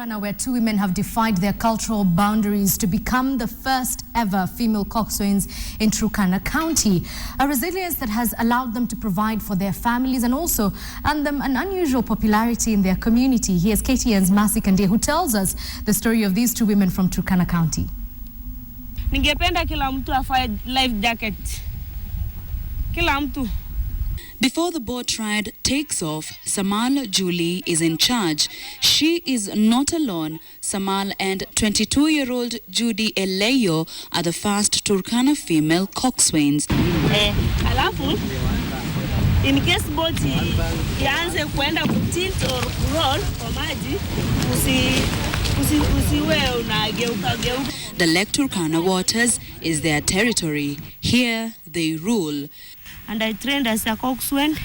Turkana, where two women have defied their cultural boundaries to become the first ever female coxswains in Turkana County. A resilience that has allowed them to provide for their families and also earn them an unusual popularity in their community. Here's KTN's Myles Munroe, who tells us the story of these two women from Turkana County. Ningependa kila mtu afae life jacket. Kila mtu. Before the boat ride takes off, Samal Julie is in charge. She is not alone. Samal and 22-year-old Judy Eleyo are the first Turkana female coxswains. Alafu, in case boat ianze kwenda kutilt or roll kwa maji, usiwe unageuka. The Lake Turkana waters is their territory. Here they rule. And I trained as a coxswain.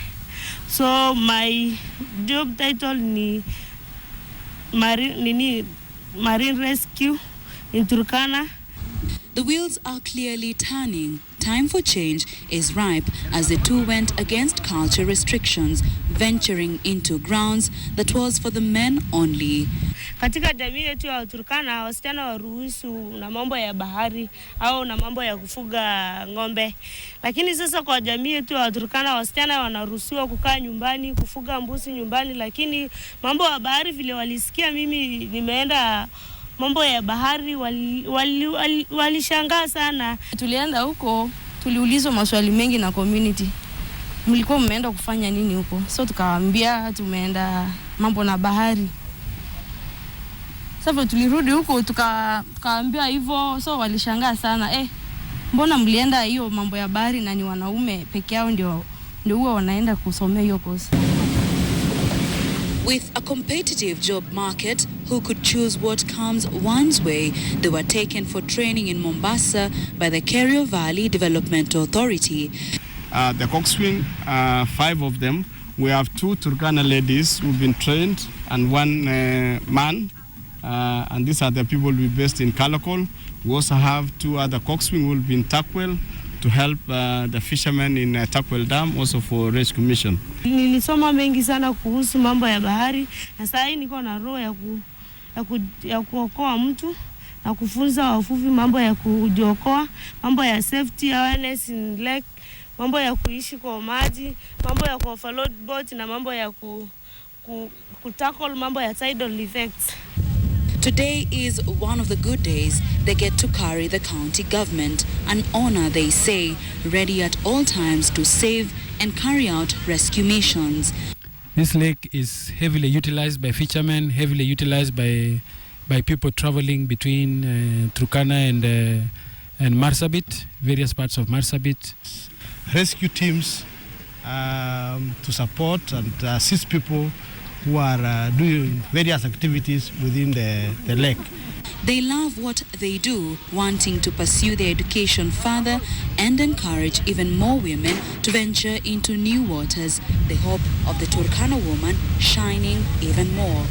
So my job title ni marine rescue in Turkana. The wheels are clearly turning. Time for change is ripe as the two went against culture restrictions, venturing into grounds that was for the men only. Katika jamii yetu ya Turkana, wasichana waruhusu na mambo ya bahari au na mambo ya kufuga ng'ombe. Lakini sasa kwa jamii yetu ya Turkana, wasichana wanaruhusiwa kukaa nyumbani, kufuga mbuzi nyumbani, lakini mambo ya bahari vile walisikia mimi nimeenda mambo ya bahari walishangaa sana. Tulienda huko, tuliulizwa maswali mengi na community. Mlikuwa mmeenda kufanya nini huko? So tukawaambia tumeenda mambo na bahari. Sasa tulirudi huko tukaambia hivyo, so walishangaa sana. Mbona mlienda hiyo mambo ya bahari na ni wanaume peke yao ndio huwa wanaenda kusomea hiyo course? With a competitive job market, who could choose what comes one's way, they were taken for training in Mombasa by the Kerio Valley Development Authority. The coxswain, 5 of them. We have 2 Turkana ladies who've been trained and 1 man. And these are the people we based in Kalokol. We also have 2 other coxswain who will be in Tukwel to help the fishermen in Tukwel Dam, also for rescue mission. Nilisoma mengi sana kuhusu mambo ya bahari na sasa niko na roho ya kuokoa mtu na kufunza wavuvi mambo ya kujiokoa, mambo ya safety awareness in lake, mambo ya kuishi kwa maji, mambo ya ku-offload boat na mambo ya tackle mambo ya tidal effects. Today is one of the good days they get to carry the county government, an honor they say, ready at all times to save and carry out rescue missions. This lake is heavily utilized by fishermen, heavily utilized by people traveling between Turkana and Marsabit, various parts of Marsabit. Rescue teams to support and assist people who are doing various activities within the lake. They love what they do, wanting to pursue their education further and encourage even more women to venture into new waters, the hope of the Turkana woman shining even more.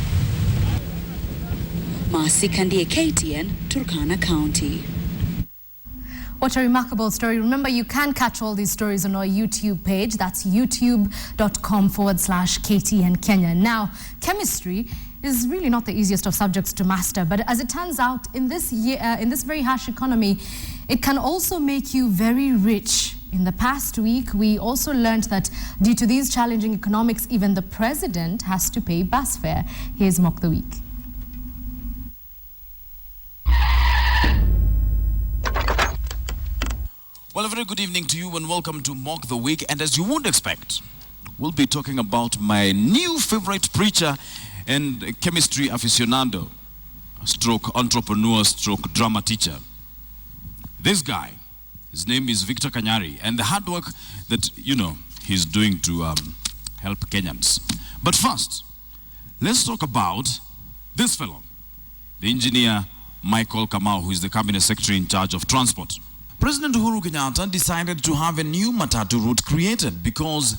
Myles Munroe, KTN, Turkana County. What a remarkable story. Remember, you can catch all these stories on our YouTube page. That's youtube.com/KTN Kenya. Now, chemistry is really not the easiest of subjects to master, but as it turns out, in this very harsh economy, it can also make you very rich. In the past week, we also learned that due to these challenging economics, even the president has to pay bus fare. Here's Mock the Week. Well, a very good evening to you and welcome to Mock the Week. And as you wouldn't expect, we'll be talking about my new favorite preacher and chemistry aficionado, stroke entrepreneur, stroke drama teacher. This guy, his name is Victor Kanyari, and the hard work that, he's doing to help Kenyans. But first, let's talk about this fellow, the engineer Michael Kamau, who is the cabinet secretary in charge of transport. President Uhuru Kenyatta decided to have a new matatu route created because,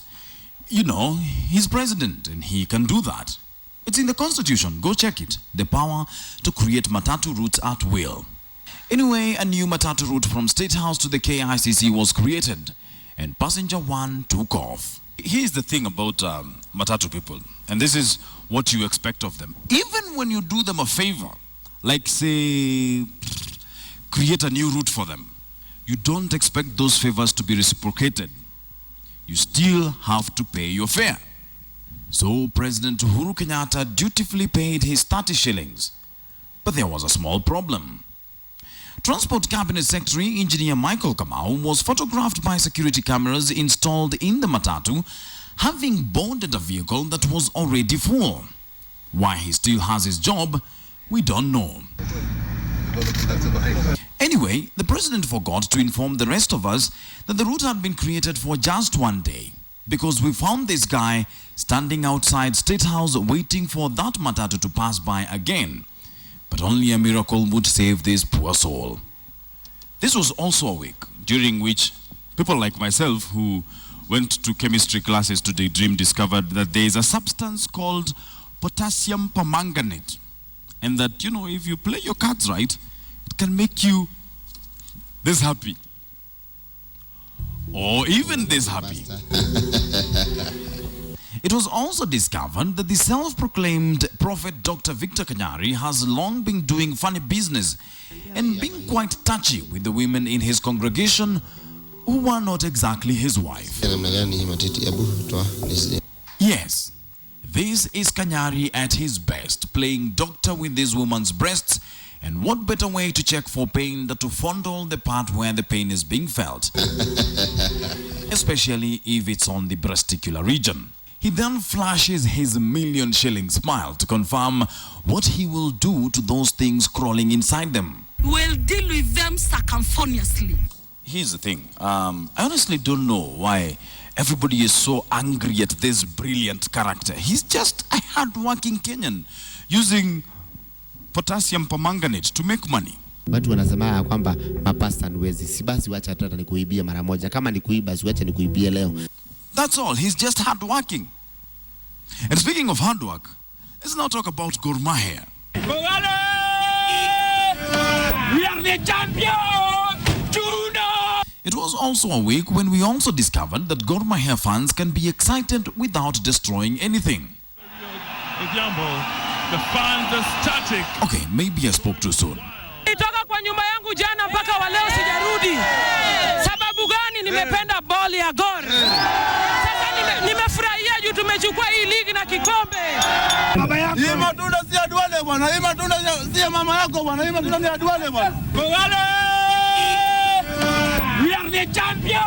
he's president and he can do that. It's in the constitution. Go check it. The power to create matatu routes at will. Anyway, a new matatu route from State House to the KICC was created and passenger 1 took off. Here's the thing about matatu people, and this is what you expect of them. Even when you do them a favor, like say, create a new route for them, you don't expect those favors to be reciprocated. You still have to pay your fare. So President Uhuru Kenyatta dutifully paid his 30 shillings. But there was a small problem. Transport Cabinet Secretary Engineer Michael Kamau was photographed by security cameras installed in the matatu, having boarded a vehicle that was already full. Why he still has his job, we don't know. Anyway, the president forgot to inform the rest of us that the route had been created for just one day, because we found this guy standing outside State House waiting for that matatu to pass by again. But only a miracle would save this poor soul. This was also a week during which people like myself who went to chemistry classes to daydream discovered that there is a substance called potassium permanganate. And that, you know, if you play your cards right, it can make you this happy. Or even this happy. It was also discovered that the self-proclaimed prophet Dr. Victor Kanyari has long been doing funny business and being quite touchy with the women in his congregation who were not exactly his wife. Yes, this is Kanyari at his best, playing doctor with this woman's breasts, and what better way to check for pain than to fondle the part where the pain is being felt, especially if it's on the breasticular region. He then flashes his million-shilling smile to confirm what he will do to those things crawling inside them. We'll deal with them circumferently. Here's the thing. I honestly don't know why everybody is so angry at this brilliant character. He's just a hard-working Kenyan using potassium permanganate to make money. Watu wanasema ya kwamba mapasta niwezi. Si basi wacha hata nikuibie mara moja. Kama nikuiba si wacha nikuibie leo. That's all. He's just hard-working. And speaking of hard work, let's now talk about Gor Mahia. We are the champion! It was also a week when we also discovered that Gor Mahia fans can be excited without destroying anything. The fans are static. Okay, maybe I spoke too soon. Nitoka kwa nyumba yangu jana mpaka wa leo sijarudi. Sababu gani? Nimependa boli ya Gor. Sasa nimefurahia juu tumechukua hii ligi na kikombe. Hii matunda si adwale bwana. Hii matunda si mama yako bwana. Hii matunda ni adwale bwana. We are the champion!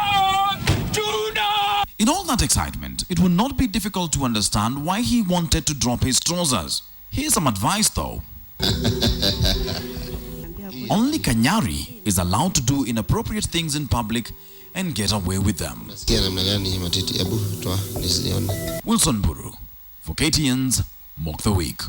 In all that excitement, it would not be difficult to understand why he wanted to drop his trousers. Here's some advice though. Only Kanyari is allowed to do inappropriate things in public and get away with them. Wilson Buru for KTN's Mock the Week.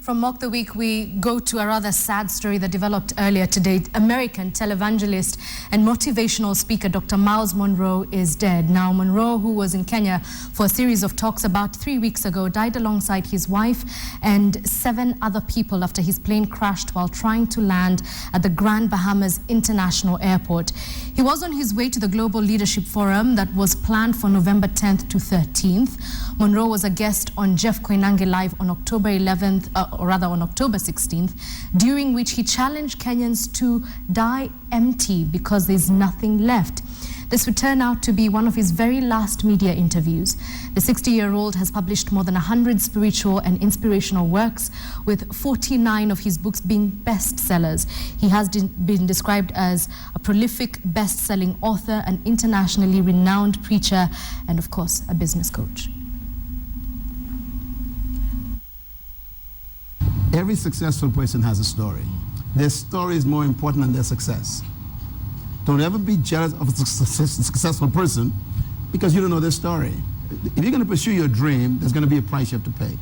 From Mock the Week, we go to a rather sad story that developed earlier today. American televangelist and motivational speaker Dr. Myles Munroe is dead. Now, Munroe, who was in Kenya for a series of talks about 3 weeks ago, died alongside his wife and 7 other people after his plane crashed while trying to land at the Grand Bahamas International Airport. He was on his way to the Global Leadership Forum that was planned for November 10th to 13th. Munroe was a guest on Jeff Koinange Live on October 11th, or rather on October 16th, during which he challenged Kenyans to die empty because there's nothing left. This would turn out to be one of his very last media interviews. The 60-year-old has published more than 100 spiritual and inspirational works, with 49 of his books being bestsellers. He has been described as a prolific best-selling author, an internationally renowned preacher, and of course, a business coach. Every successful person has a story. Their story is more important than their success. Don't ever be jealous of a successful person because you don't know their story. If you're going to pursue your dream, there's going to be a price you have to pay.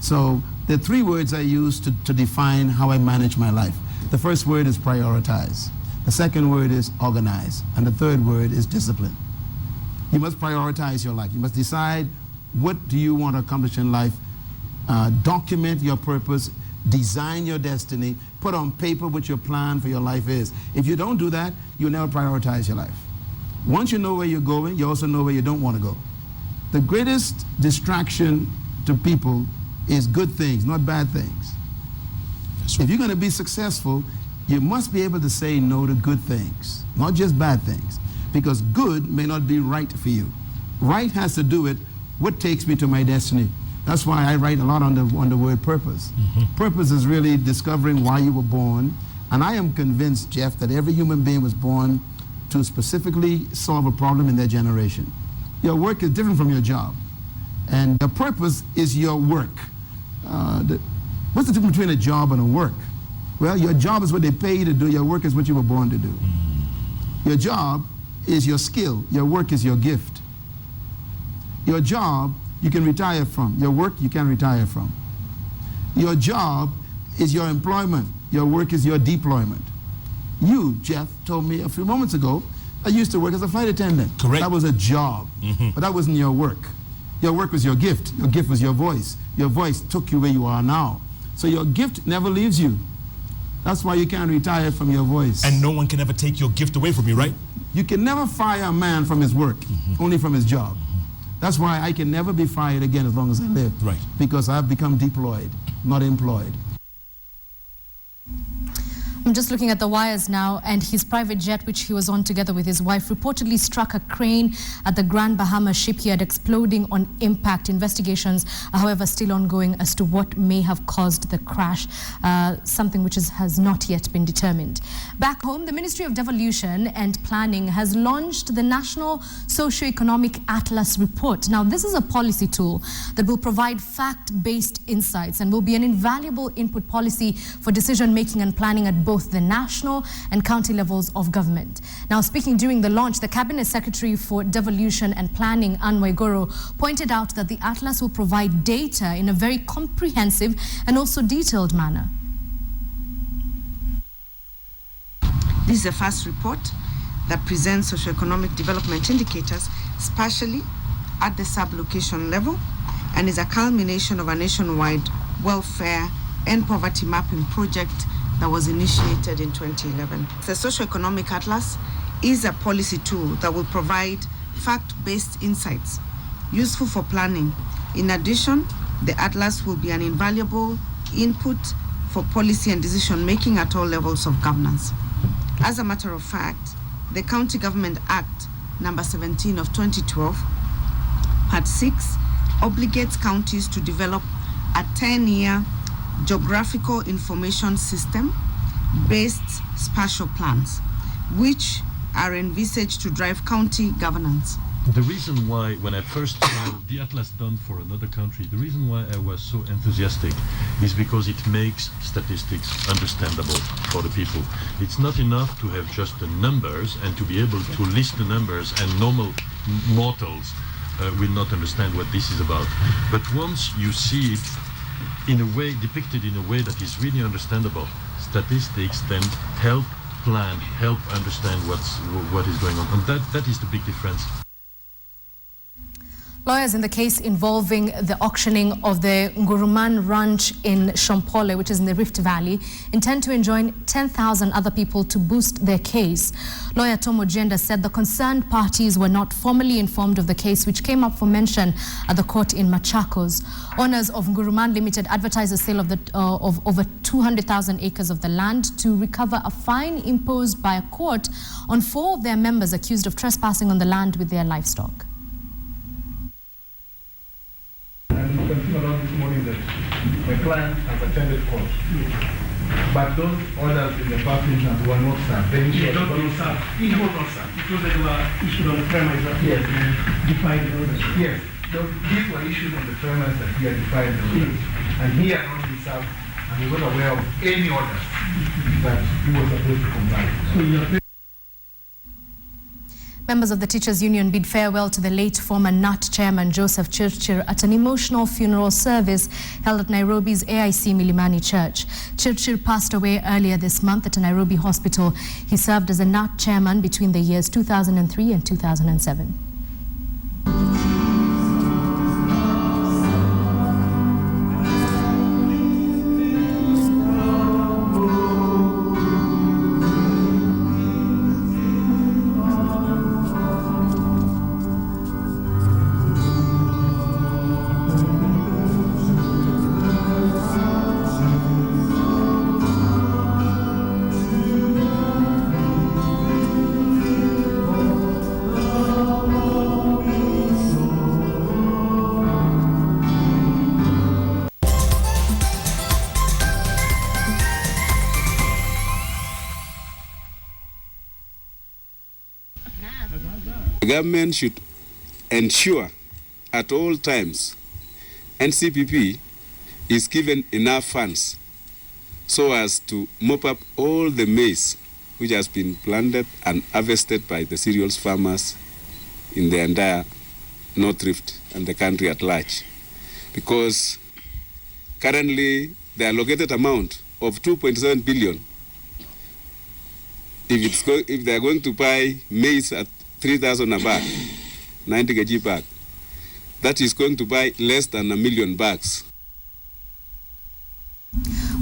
So there are 3 words I use to define how I manage my life. The first word is prioritize. The second word is organize. And the third word is discipline. You must prioritize your life. You must decide what do you want to accomplish in life. Document your purpose, design your destiny, put on paper what your plan for your life is. If you don't do that, you'll never prioritize your life. Once you know where you're going, you also know where you don't want to go. The greatest distraction to people is good things, not bad things. If you're going to be successful, you must be able to say no to good things, not just bad things, because good may not be right for you. Right has to do with what takes me to my destiny. That's why I write a lot on the word purpose. Purpose is really discovering why you were born. And I am convinced, Jeff, that every human being was born to specifically solve a problem in their generation. Your work is different from your job. And your purpose is your work. What's the difference between a job and a work? Well, your job is what they pay you to do. Your work is what you were born to do. Your job is your skill. Your work is your gift. Your job you can retire from. Your work you can retire from. Your job is your employment. Your work is your deployment. You, Jeff, told me a few moments ago, I used to work as a flight attendant. Correct. That was a job, but that wasn't your work. Your work was your gift. Your gift was your voice. Your voice took you where you are now. So your gift never leaves you. That's why you can't retire from your voice. And no one can ever take your gift away from you, right? You can never fire a man from his work, only from his job. That's why I can never be fired again as long as I live. Right. Because I've become deployed, not employed. I'm just looking at the wires now, and his private jet, which he was on together with his wife, reportedly struck a crane at the Grand Bahama shipyard, exploding on impact. Investigations are, however, still ongoing as to what may have caused the crash, something which has not yet been determined. Back home, the Ministry of Devolution and Planning has launched the National Socioeconomic Atlas Report. Now, this is a policy tool that will provide fact-based insights and will be an invaluable input policy for decision-making and planning at both the national and county levels of government. Now, speaking during the launch, the Cabinet Secretary for Devolution and Planning, Anne Waiguru, pointed out that the Atlas will provide data in a very comprehensive and also detailed manner. This is the first report that presents socioeconomic development indicators, especially at the sub-location level, and is a culmination of a nationwide welfare and poverty mapping project that was initiated in 2011. The Socioeconomic Atlas is a policy tool that will provide fact-based insights useful for planning. In addition, the Atlas will be an invaluable input for policy and decision-making at all levels of governance. As a matter of fact, the County Government Act number 17 of 2012, Part 6, obligates counties to develop a 10-year geographical information system based spatial plans, which are envisaged to drive county governance. The reason why, when I first saw the Atlas done for another country, the reason why I was so enthusiastic is because it makes statistics understandable for the people. It's not enough to have just the numbers and to be able to list the numbers, and normal mortals will not understand what this is about. But once you see it in a way, depicted in a way that is really understandable, statistics then help plan, help understand what is going on. And that is the big difference. Lawyers in the case involving the auctioning of the Nguruman Ranch in Shompole, which is in the Rift Valley, intend to enjoin 10,000 other people to boost their case. Lawyer Tom Ojenda said the concerned parties were not formally informed of the case, which came up for mention at the court in Machakos. Owners of Nguruman Limited advertised the sale of over 200,000 acres of the land to recover a fine imposed by a court on 4 of their members accused of trespassing on the land with their livestock. And you can see around this morning that the client has attended court. But those orders in the first instance were not served. They should not be served. It was not served. Because they were issued on the premise that he has defied the orders. Yes. These were issued on the premise that he had defied the orders. And he had not been served, and he was not aware of any orders that he was supposed to comply. So you are Members of the Teachers Union bid farewell to the late former NUT chairman Joseph Chirchir at an emotional funeral service held at Nairobi's AIC Milimani Church. Chirchir passed away earlier this month at a Nairobi hospital. He served as a NUT chairman between the years 2003 and 2007. The government should ensure at all times NCPP is given enough funds so as to mop up all the maize which has been planted and harvested by the cereals farmers in the entire North Rift and the country at large. Because currently the allocated amount of 2.7 billion, if they are going to buy maize at 3,000 a bag, 90 kg bag, that is going to buy less than 1 million bags.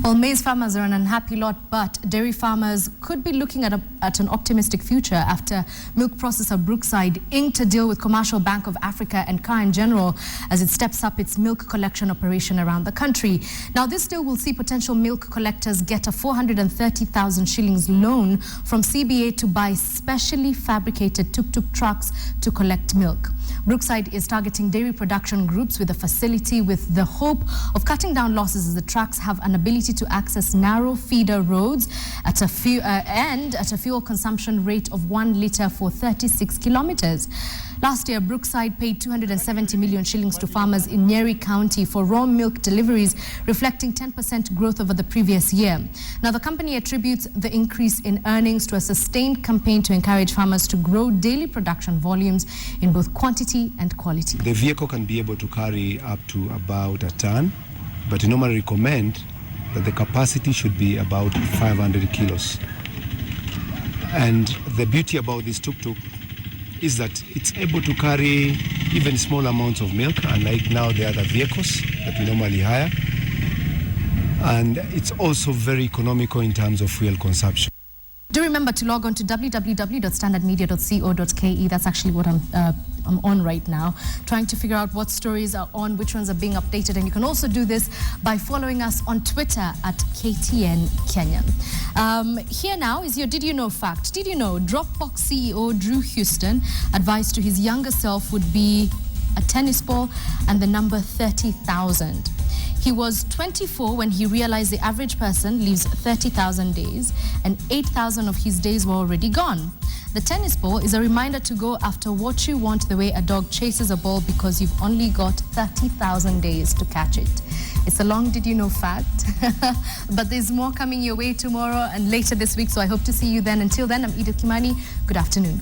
Well, maize farmers are an unhappy lot, but dairy farmers could be looking at an optimistic future after milk processor Brookside inked a deal with Commercial Bank of Africa and Car in General as it steps up its milk collection operation around the country. Now, this deal will see potential milk collectors get a 430,000 shillings loan from CBA to buy specially fabricated tuk-tuk trucks to collect milk. Brookside is targeting dairy production groups with a facility with the hope of cutting down losses as the trucks have an ability to access narrow feeder roads at a fuel consumption rate of 1 litre for 36 kilometers. Last year, Brookside paid 270 million shillings to farmers in Nyeri County for raw milk deliveries, reflecting 10% growth over the previous year. Now, the company attributes the increase in earnings to a sustained campaign to encourage farmers to grow daily production volumes in both quantity and quality. The vehicle can be able to carry up to about a ton, but we normally recommend that the capacity should be about 500 kilos. And the beauty about this tuk-tuk is that it's able to carry even small amounts of milk, unlike now the other vehicles that we normally hire. And it's also very economical in terms of fuel consumption. Do remember to log on to www.standardmedia.co.ke. That's actually what I'm on right now, trying to figure out what stories are on, which ones are being updated. And you can also do this by following us on Twitter at KTN Kenya. Here now is your Did You Know fact. Did you know Dropbox CEO Drew Houston advised to his younger self would be a tennis ball and the number 30,000. He was 24 when he realized the average person lives 30,000 days and 8,000 of his days were already gone. The tennis ball is a reminder to go after what you want the way a dog chases a ball because you've only got 30,000 days to catch it. It's a long Did You Know fact, but there's more coming your way tomorrow and later this week, so I hope to see you then. Until then, I'm Edith Kimani. Good afternoon.